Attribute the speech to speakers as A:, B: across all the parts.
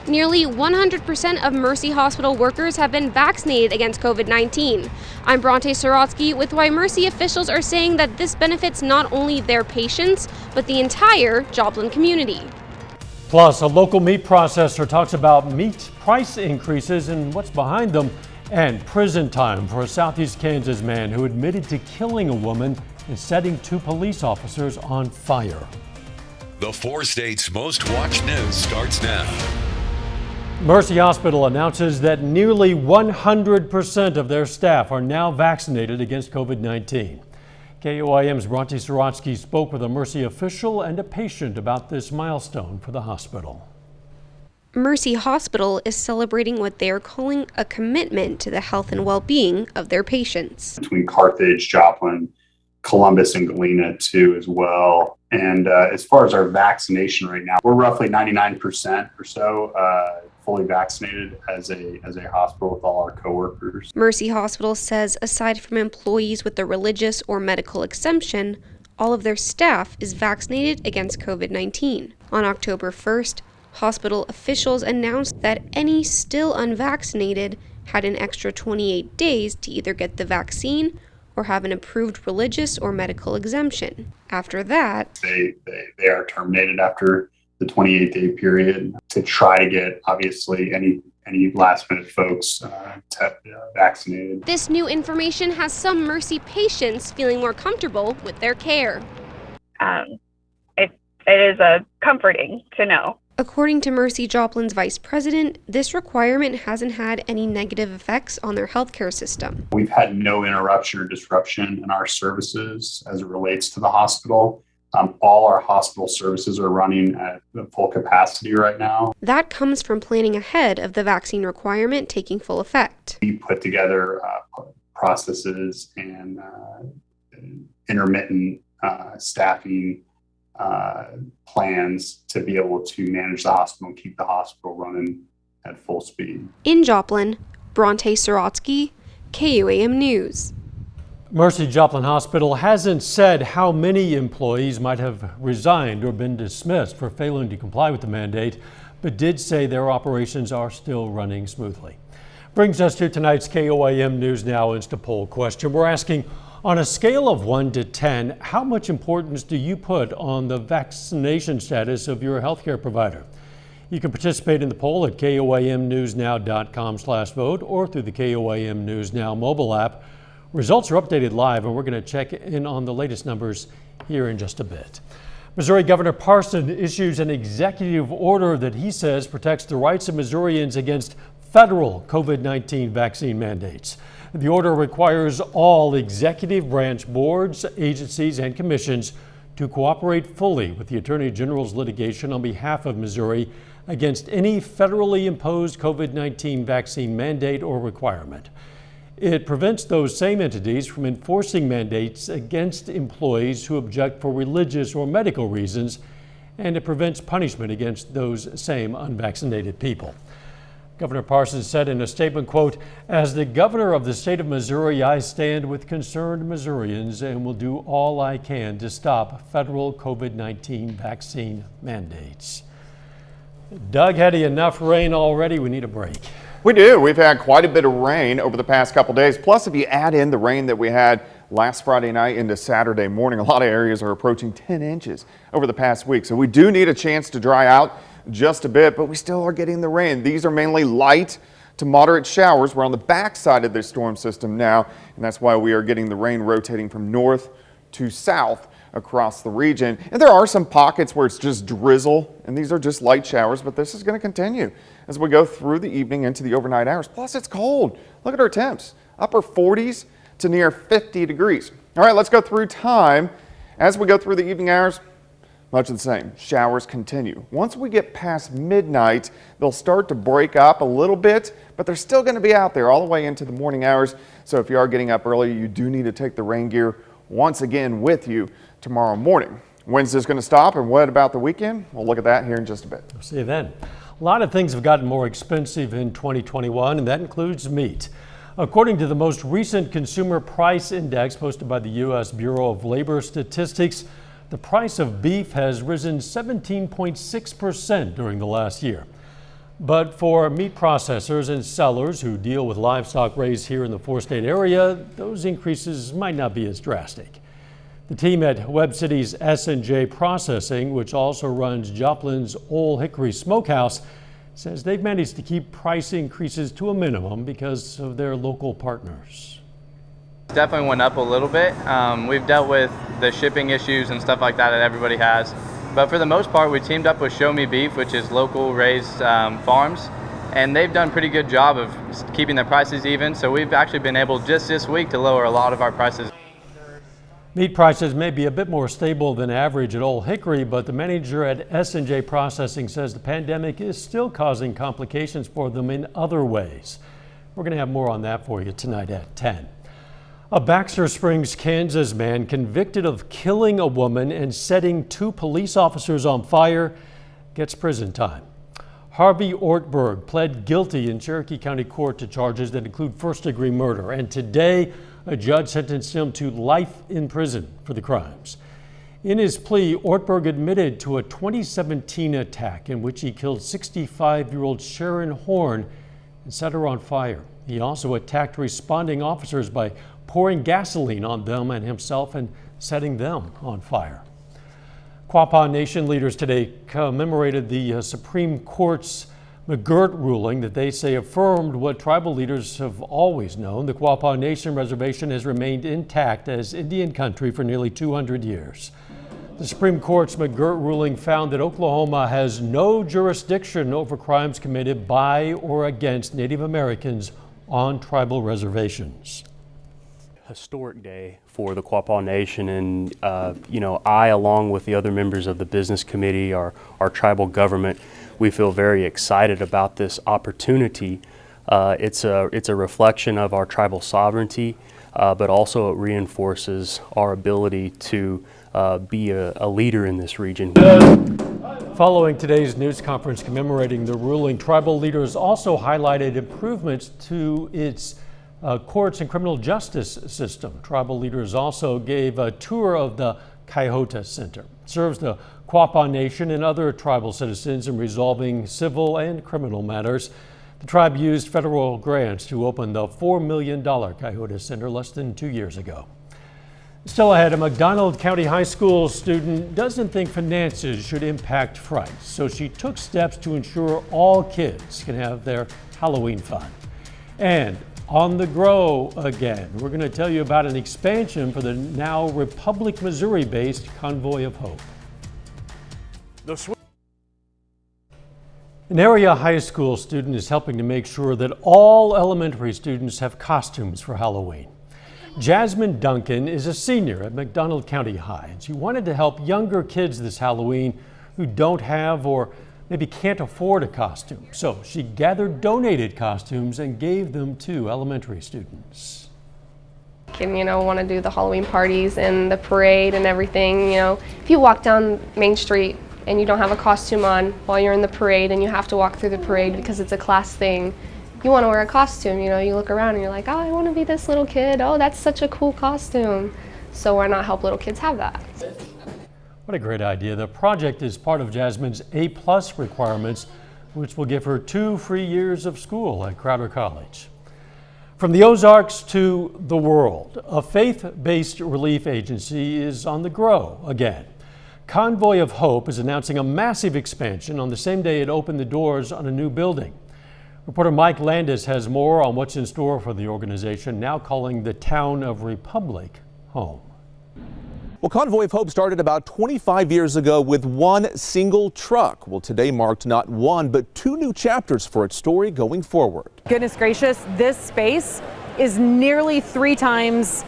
A: Nearly 100% of Mercy Hospital workers have been vaccinated against COVID-19. I'm Bronte Sorotsky with why Mercy officials are saying that this benefits not only their patients, but the entire Joplin community.
B: Plus, a local meat processor talks about meat price increases and what's behind them, and prison time for a Southeast Kansas man who admitted to killing a woman and setting 2 police officers on fire.
C: The 4 states' most watched news starts now.
B: Mercy Hospital announces that nearly 100% of their staff are now vaccinated against COVID-19. KOIM's Bronte Sorotsky spoke with a Mercy official and a patient about this milestone for the hospital.
A: Mercy Hospital is celebrating what they are calling a commitment to the health and well-being of their patients.
D: Between Carthage, Joplin, Columbus, and Galena too as well. And as far as our vaccination right now, we're roughly 99% or so fully vaccinated as a hospital with all our coworkers.
A: Mercy Hospital says aside from employees with a religious or medical exemption, all of their staff is vaccinated against COVID-19. On October 1st, hospital officials announced that any still unvaccinated had an extra 28 days to either get the vaccine or have an approved religious or medical exemption. After that,
D: they are terminated after the 28-day period to try to get, obviously, any last-minute folks vaccinated.
A: This new information has some Mercy patients feeling more comfortable with their care.
E: It is comforting to know.
A: According to Mercy Joplin's vice president, this requirement hasn't had any negative effects on their healthcare system.
D: We've had no interruption or disruption in our services as it relates to the hospital. All our hospital services are running at full capacity right now.
A: That comes from planning ahead of the vaccine requirement taking full effect.
D: We put together processes and intermittent staffing plans to be able to manage the hospital and keep the hospital running at full speed.
A: In Joplin, Bronte Sorotsky, KUAM News.
B: Mercy Joplin Hospital hasn't said how many employees might have resigned or been dismissed for failing to comply with the mandate, but did say their operations are still running smoothly. Brings us to tonight's KOIM News Now Insta Poll question. We're asking, on a scale of 1 to 10, how much importance do you put on the vaccination status of your healthcare provider? You can participate in the poll at koimnewsnow.com/vote or through the KOIM News Now mobile app. Results are updated live, and we're going to check in on the latest numbers here in just a bit. Missouri Governor Parson issues an executive order that he says protects the rights of Missourians against federal COVID-19 vaccine mandates. The order requires all executive branch boards, agencies, and commissions to cooperate fully with the Attorney General's litigation on behalf of Missouri against any federally imposed COVID-19 vaccine mandate or requirement. It prevents those same entities from enforcing mandates against employees who object for religious or medical reasons, and it prevents punishment against those same unvaccinated people. Governor Parsons said in a statement, quote, "As the governor of the state of Missouri, I stand with concerned Missourians and will do all I can to stop federal COVID-19 vaccine mandates." Doug, had enough rain already? We need a break.
F: We do. We've had quite a bit of rain over the past couple days. Plus, if you add in the rain that we had last Friday night into Saturday morning, a lot of areas are approaching 10 inches over the past week. So we do need a chance to dry out just a bit, but we still are getting the rain. These are mainly light to moderate showers. We're on the back side of this storm system now, and that's why we are getting the rain rotating from north to south across the region. And there are some pockets where it's just drizzle, and these are just light showers, but this is going to continue as we go through the evening into the overnight hours. Plus, it's cold. Look at our temps, upper 40s to near 50 degrees. All right, let's go through time. As we go through the evening hours, much the same. Showers continue. Once we get past midnight, they'll start to break up a little bit, but they're still going to be out there all the way into the morning hours. So if you are getting up early, you do need to take the rain gear once again with you tomorrow morning. Wednesday's going to stop, and what about the weekend? We'll look at that here in just a bit.
B: We'll see you then. A lot of things have gotten more expensive in 2021, and that includes meat. According to the most recent Consumer Price Index posted by the U.S. Bureau of Labor Statistics, the price of beef has risen 17.6% during the last year. But for meat processors and sellers who deal with livestock raised here in the four-state area, those increases might not be as drastic. The team at Webb City's S&J Processing, which also runs Joplin's Old Hickory Smokehouse, says they've managed to keep price increases to a minimum because of their local partners.
G: Definitely went up a little bit. We've dealt with the shipping issues and stuff like that everybody has. But for the most part, we teamed up with Show Me Beef, which is local raised farms, and they've done a pretty good job of keeping their prices even. So we've actually been able just this week to lower a lot of our prices.
B: Meat prices may be a bit more stable than average at Old Hickory, but the manager at S&J Processing says the pandemic is still causing complications for them in other ways. We're going to have more on that for you tonight at 10. A Baxter Springs, Kansas man convicted of killing a woman and setting 2 police officers on fire gets prison time. Harvey Ortberg pled guilty in Cherokee County Court to charges that include first-degree murder, and today a judge sentenced him to life in prison for the crimes. In his plea, Ortberg admitted to a 2017 attack in which he killed 65-year-old Sharon Horn and set her on fire. He also attacked responding officers by pouring gasoline on them and himself and setting them on fire. Quapaw Nation leaders today commemorated the Supreme Court's McGirt ruling that they say affirmed what tribal leaders have always known. The Quapaw Nation reservation has remained intact as Indian country for nearly 200 years. The Supreme Court's McGirt ruling found that Oklahoma has no jurisdiction over crimes committed by or against Native Americans on tribal reservations.
H: Historic day for the Quapaw Nation, and I, along with the other members of the business committee, our tribal government, we feel very excited about this opportunity. It's a reflection of our tribal sovereignty, but also it reinforces our ability to be a leader in this region.
B: Following today's news conference commemorating the ruling, tribal leaders also highlighted improvements to its courts and criminal justice system. Tribal leaders also gave a tour of the Kaiota Center. It serves the Quapaw Nation and other tribal citizens in resolving civil and criminal matters. The tribe used federal grants to open the $4 million Kaiota Center less than 2 years ago. Still ahead, a McDonald County High School student doesn't think finances should impact fright, so she took steps to ensure all kids can have their Halloween fun. And on the grow again, we're going to tell you about an expansion for the now Republic, Missouri-based Convoy of Hope. An area high school student is helping to make sure that all elementary students have costumes for Halloween. Jasmine Duncan is a senior at McDonald County High, and she wanted to help younger kids this Halloween who don't have or maybe can't afford a costume. So she gathered donated costumes and gave them to elementary students.
I: And want to do the Halloween parties and the parade and everything. If you walk down Main Street and you don't have a costume on while you're in the parade and you have to walk through the parade because it's a class thing, you want to wear a costume. You look around and you're like, oh, I want to be this little kid. Oh, that's such a cool costume. So why not help little kids have that?
B: What a great idea. The project is part of Jasmine's A+ requirements, which will give her 2 free years of school at Crowder College. From the Ozarks to the world, a faith-based relief agency is on the grow again. Convoy of Hope is announcing a massive expansion on the same day it opened the doors on a new building. Reporter Mike Landis has more on what's in store for the organization, now calling the town of Republic home.
J: Well, Convoy of Hope started about 25 years ago with one single truck. Well, today marked not one, but 2 new chapters for its story going forward.
K: Goodness gracious, this space is nearly 3 times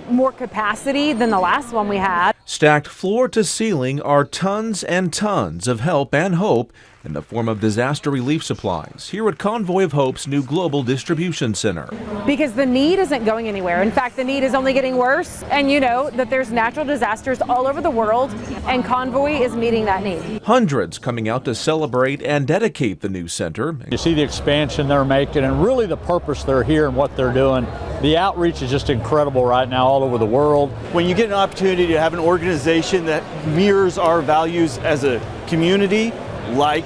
K: more capacity than the last one we had.
L: Stacked floor to ceiling are tons and tons of help and hope in the form of disaster relief supplies here at Convoy of Hope's new Global Distribution Center.
K: Because the need isn't going anywhere. In fact, the need is only getting worse. And you know that there's natural disasters all over the world, and Convoy is meeting that need.
L: Hundreds coming out to celebrate and dedicate the new center.
M: You see the expansion they're making and really the purpose they're here and what they're doing. The outreach is just incredible right now all over the world.
N: When you get an opportunity to have an organization that mirrors our values as a community, like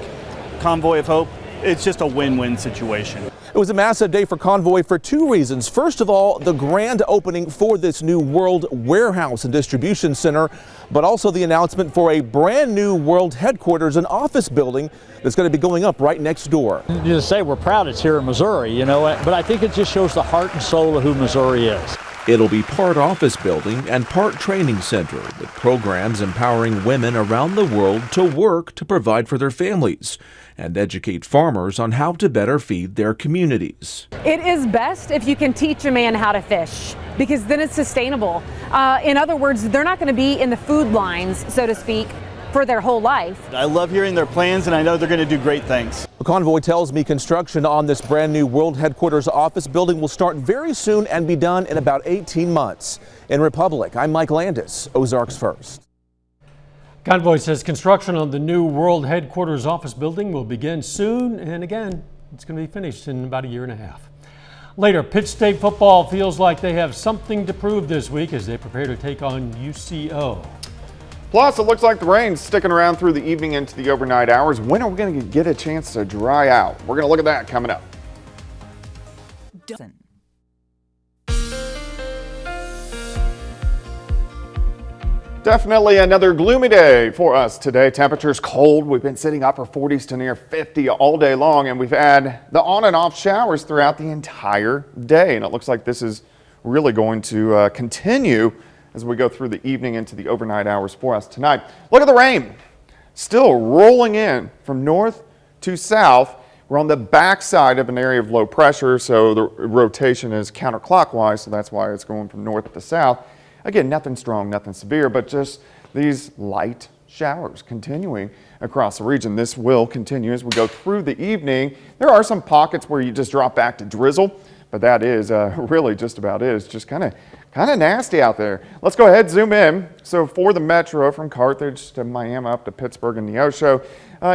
N: Convoy of Hope, it's just a win-win situation.
J: It was a massive day for Convoy for two reasons. First of all, the grand opening for this new World Warehouse and Distribution Center, but also the announcement for a brand new World headquarters and office building that's going to be going up right next door.
M: Just say we're proud it's here in Missouri, you know, but I think it just shows the heart and soul of who Missouri is.
L: It'll be part office building and part training center with programs empowering women around the world to work to provide for their families and educate farmers on how to better feed their communities.
K: It is best if you can teach a man how to fish, because then it's sustainable. In other words, they're not going to be in the food lines, so to speak, for their whole life.
N: I love hearing their plans, and I know they're going to do great things.
J: The Convoy tells me construction on this brand new World headquarters office building will start very soon and be done in about 18 months. In Republic, I'm Mike Landis, Ozarks First.
B: Convoy says construction on the new World headquarters office building will begin soon, and again, it's going to be finished in about a year and a half. Later, Pitt State football feels like they have something to prove this week as they prepare to take on UCO.
F: Plus, it looks like the rain's sticking around through the evening into the overnight hours. When are we going to get a chance to dry out? We're going to look at that coming up. Definitely another gloomy day for us today. Temperatures cold. We've been sitting upper 40s to near 50 all day long, and we've had the on and off showers throughout the entire day. And it looks like this is really going to continue as we go through the evening into the overnight hours for us tonight. Look at the rain. Still rolling in from north to south. We're on the backside of an area of low pressure, so the rotation is counterclockwise, so that's why it's going from north to south. Again, nothing strong, nothing severe, but just these light showers continuing across the region. This will continue as we go through the evening. There are some pockets where you just drop back to drizzle, but that is really just about it. It's just kind of nasty out there. Let's go ahead, zoom in. So for the metro from Carthage to Miami up to Pittsburgh and Neosho,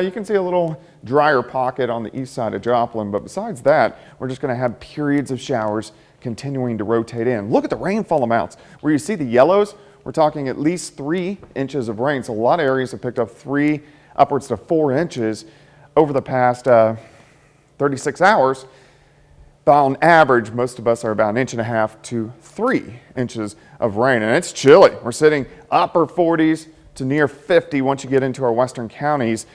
F: you can see a little drier pocket on the east side of Joplin, but besides that, we're just going to have periods of showers continuing to rotate in. Look at the rainfall amounts. Where you see the yellows, we're talking at least 3 inches of rain. So a lot of areas have picked up 3 upwards to 4 inches over the past 36 hours. But on average, most of us are about 1.5 to 3 inches of rain, and it's chilly. We're sitting upper 40s to near 50 once you get into our western counties.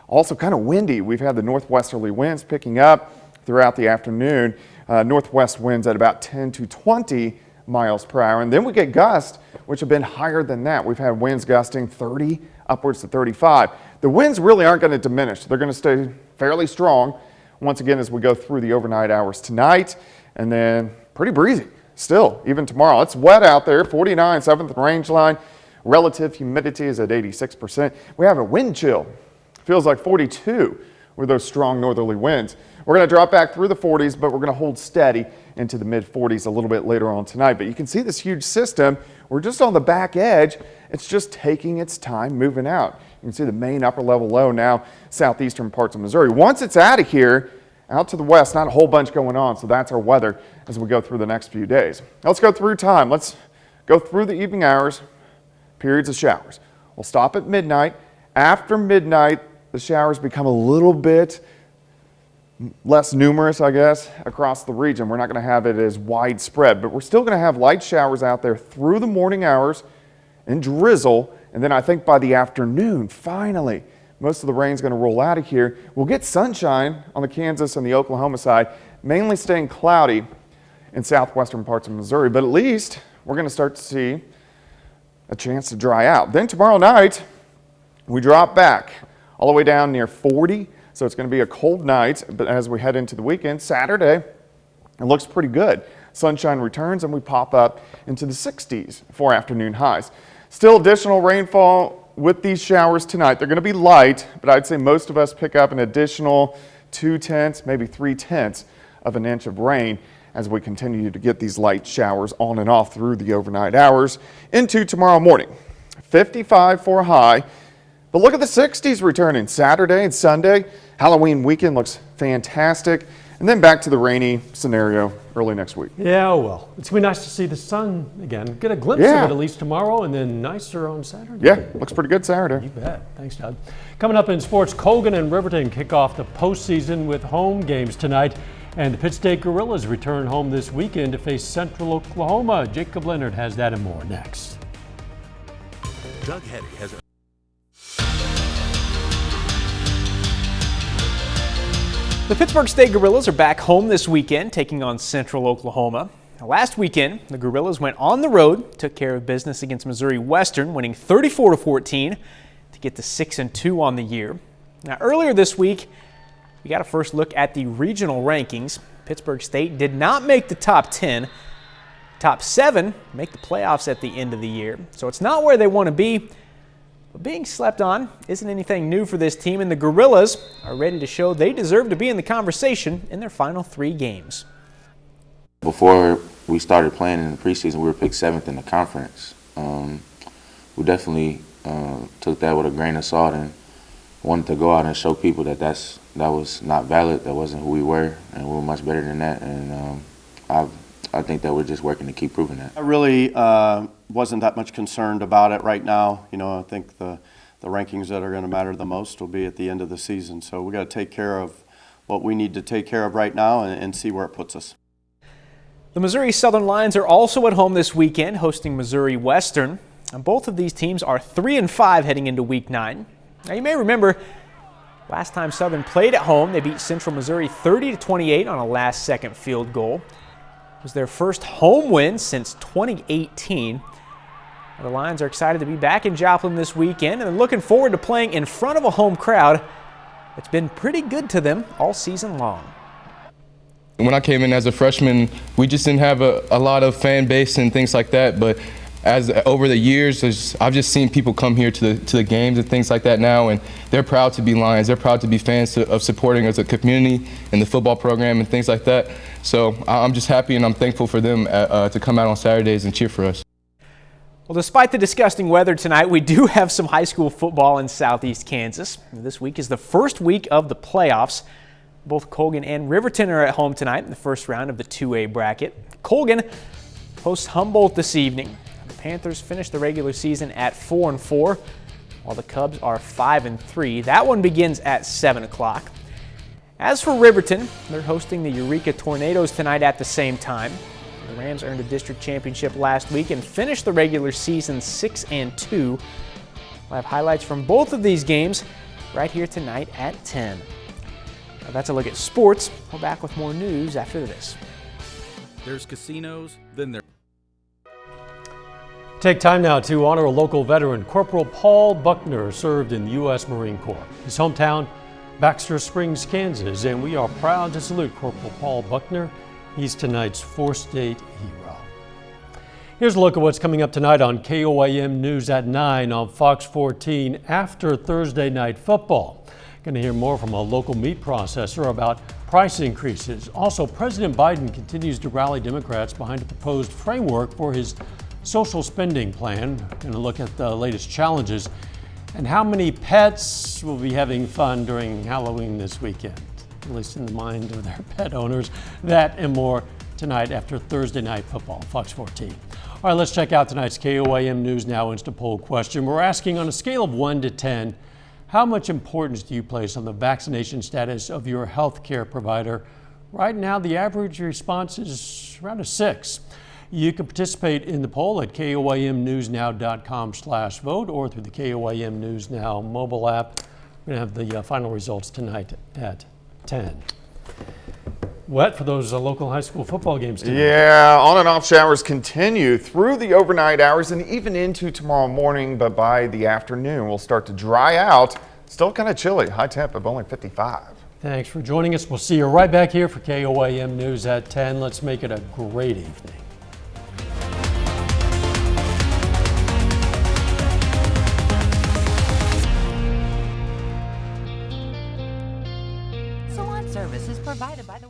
F: Also kind of windy. We've had the northwesterly winds picking up throughout the afternoon. Northwest winds at about 10 to 20 miles per hour. And then we get gusts, which have been higher than that. We've had winds gusting 30 upwards to 35. The winds really aren't going to diminish. They're going to stay fairly strong once again as we go through the overnight hours tonight, and then pretty breezy still even tomorrow. It's wet out there, 49, 7th range line. Relative humidity is at 86%. We have a wind chill. Feels like 42 with those strong northerly winds. We're going to drop back through the 40s, but we're going to hold steady into the mid 40s a little bit later on tonight. But you can see this huge system. We're just on the back edge. It's just taking its time moving out. You can see the main upper level low now, southeastern parts of Missouri. Once it's out of here, out to the west, not a whole bunch going on. So that's our weather as we go through the next few days. Let's go through time. Let's go through the evening hours, periods of showers. We'll stop at midnight. After midnight, the showers become a little bit less numerous, I guess, across the region. We're not going to have it as widespread, but we're still going to have light showers out there through the morning hours and drizzle. And then I think by the afternoon, finally, most of the rain's going to roll out of here. We'll get sunshine on the Kansas and the Oklahoma side, mainly staying cloudy in southwestern parts of Missouri, but at least we're going to start to see a chance to dry out. Then tomorrow night, we drop back all the way down near 40. So it's going to be a cold night, but as we head into the weekend, Saturday, it looks pretty good. Sunshine returns and we pop up into the 60s for afternoon highs. Still additional rainfall with these showers tonight. They're going to be light, but I'd say most of us pick up an additional 2/10, maybe 3/10 of an inch of rain as we continue to get these light showers on and off through the overnight hours into tomorrow morning. 55 for a high. But look at the 60s returning Saturday and Sunday. Halloween weekend looks fantastic. And then back to the rainy scenario early next week.
B: Yeah, well, it's going to be nice to see the sun again. Get a glimpse of it at least tomorrow, and then nicer on Saturday.
F: Yeah, looks pretty good Saturday.
B: You bet. Thanks, Doug. Coming up in sports, Colgan and Riverton kick off the postseason with home games tonight. And the Pitt State Gorillas return home this weekend to face Central Oklahoma. Jacob Leonard has that and more next.
O: Doug Hetty has
P: The Pittsburgh State Gorillas are back home this weekend, taking on Central Oklahoma. Now, last weekend, the Gorillas went on the road, took care of business against Missouri Western, winning 34-14 to get to 6-2 on the year. Now, earlier this week, we got a first look at the regional rankings. Pittsburgh State did not make the top 10. Top 7 make the playoffs at the end of the year, so it's not where they want to be. But being slept on isn't anything new for this team, and the Gorillas are ready to show they deserve to be in the conversation in their final 3 games.
Q: Before we started playing in the preseason, we were picked 7th in the conference. We definitely took that with a grain of salt and wanted to go out and show people that that was not valid, that wasn't who we were, and we were much better than that. And I think that we're just working to keep proving that.
R: I really wasn't that much concerned about it right now. You know, I think the rankings that are going to matter the most will be at the end of the season. So we got to take care of what we need to take care of right now and see where it puts us.
P: The Missouri Southern Lions are also at home this weekend, hosting Missouri Western. And both of these teams are 3-5 heading into Week 9. Now, you may remember last time Southern played at home, they beat Central Missouri 30-28 on a last-second field goal. It was their first home win since 2018. The Lions are excited to be back in Joplin this weekend and they're looking forward to playing in front of a home crowd that's been pretty good to them all season long.
S: When I came in as a freshman, we just didn't have a lot of fan base and things like that, but over the years, I've just seen people come here to the games and things like that now, and they're proud to be Lions. They're proud to be fans of supporting us as a community and the football program and things like that. So I'm just happy and I'm thankful for them to come out on Saturdays and cheer for us.
P: Well, despite the disgusting weather tonight, we do have some high school football in southeast Kansas. This week is the first week of the playoffs. Both Colgan and Riverton are at home tonight in the first round of the 2A bracket. Colgan hosts Humboldt this evening. The Panthers finished the regular season at 4-4, while the Cubs are 5-3. That one begins at 7 o'clock. As for Riverton, they're hosting the Eureka Tornadoes tonight at the same time. The Rams earned a district championship last week and finished the regular season 6-2. We'll have highlights from both of these games right here tonight at 10. Now that's a look at sports. We're back with more news after this.
O: There's casinos, then there.
B: Take time now to honor a local veteran. Corporal Paul Buckner served in the U.S. Marine Corps. His hometown, Baxter Springs, Kansas, and we are proud to salute Corporal Paul Buckner. He's tonight's 4-state hero. Here's a look at what's coming up tonight on KOAM News at 9 on Fox 14 after Thursday Night Football. Going to hear more from a local meat processor about price increases. Also, President Biden continues to rally Democrats behind a proposed framework for his social spending plan. Going to look at the latest challenges and how many pets will be having fun during Halloween this weekend, at least in the mind of their pet owners. That and more tonight after Thursday Night Football, Fox 14. All right, let's check out tonight's KOAM News Now Insta poll question. We're asking, on a scale of 1 to 10, how much importance do you place on the vaccination status of your health care provider? Right now, the average response is around a 6. You can participate in the poll at koamnewsnow.com/vote or through the KOAM News Now mobile app. We're going to have the final results tonight at 10. Wet for those local high school football games tonight.
F: Yeah, on and off showers continue through the overnight hours and even into tomorrow morning, but by the afternoon we'll start to dry out. Still kind of chilly, high temp of only 55.
B: Thanks for joining us. We'll see you right back here for KOAM News at 10. Let's make it a great evening.
T: Salon service is provided by the